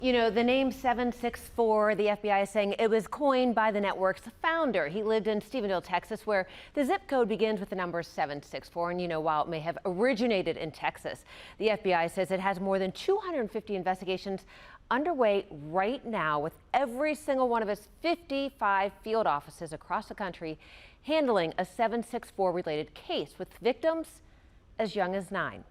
You know, the name 764, the FBI is saying it was coined by the network's founder. He lived in Stephenville, Texas, where the zip code begins with the number 764. And, you know, while it may have originated in Texas, the FBI says it has more than 250 investigations underway right now, with every single one of its 55 field offices across the country handling a 764 related case with victims as young as 9.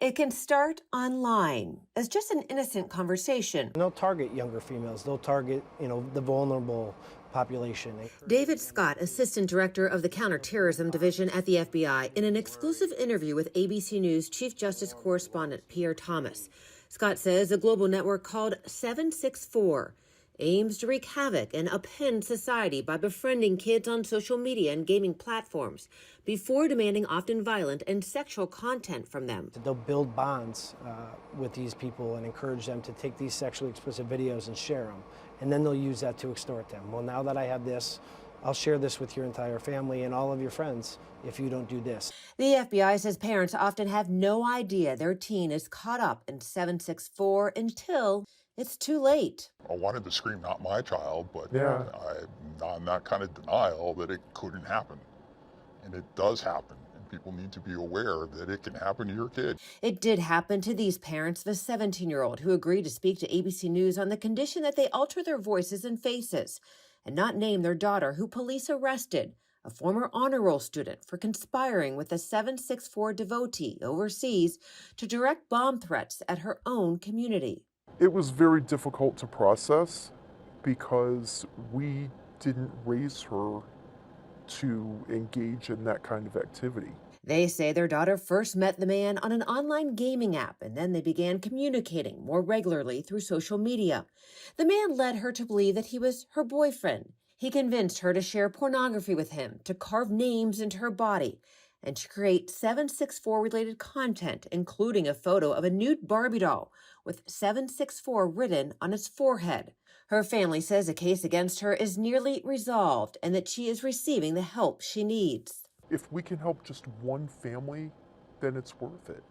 It can start online as just an innocent conversation. They'll target younger females. They'll target, the vulnerable population. David Scott, Assistant Director of the Counterterrorism Division at the FBI, in an exclusive interview with ABC News Chief Justice Correspondent Pierre Thomas. Scott says a global network called 764 aims to wreak havoc and upend society by befriending kids on social media and gaming platforms before demanding often violent and sexual content from them. They'll build bonds with these people and encourage them to take these sexually explicit videos and share them. And then they'll use that to extort them. Well, now that I have this, I'll share this with your entire family and all of your friends if you don't do this. The FBI says parents often have no idea their teen is caught up in 764 until it's too late. I wanted to scream, not my child, but yeah. I'm not in that kind of denial that it couldn't happen. And it does happen. And people need to be aware that it can happen to your kid. It did happen to these parents of a 17-year-old who agreed to speak to ABC News on the condition that they alter their voices and faces and not name their daughter, who police arrested, a former honor roll student, for conspiring with a 764 devotee overseas to direct bomb threats at her own community. It was very difficult to process because we didn't raise her to engage in that kind of activity. They say their daughter first met the man on an online gaming app, and then they began communicating more regularly through social media. The man led her to believe that he was her boyfriend. He convinced her to share pornography with him, to carve names into her body, and to create 764-related content, including a photo of a nude Barbie doll with 764 written on its forehead. Her family says a case against her is nearly resolved and that she is receiving the help she needs. If we can help just one family, then it's worth it.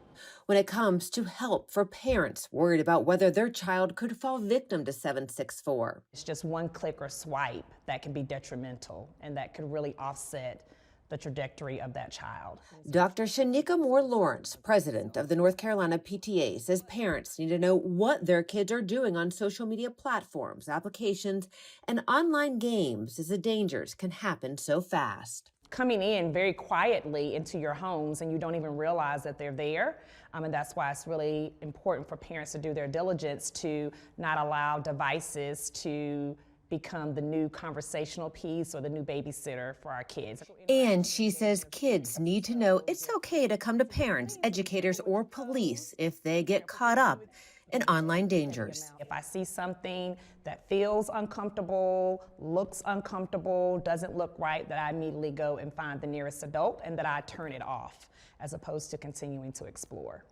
When it comes to help for parents worried about whether their child could fall victim to 764. It's just one click or swipe that can be detrimental and that could really offset the trajectory of that child. Dr. Shanika Moore Lawrence, president of the North Carolina PTA, says parents need to know what their kids are doing on social media platforms, applications, and online games, as the dangers can happen so fast. Coming in very quietly into your homes and you don't even realize that they're there. And that's why it's really important for parents to do their diligence to not allow devices to become the new conversational piece or the new babysitter for our kids. And she says kids need to know it's okay to come to parents, educators, or police if they get caught up in online dangers. If I see something that feels uncomfortable, looks uncomfortable, doesn't look right, that I immediately go and find the nearest adult and that I turn it off, as opposed to continuing to explore.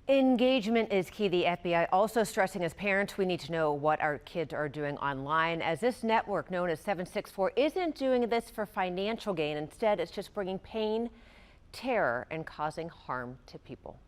Engagement is key. The FBI also stressing as parents, we need to know what our kids are doing online, as this network known as 764 isn't doing this for financial gain. Instead, it's just bringing pain, terror, and causing harm to people.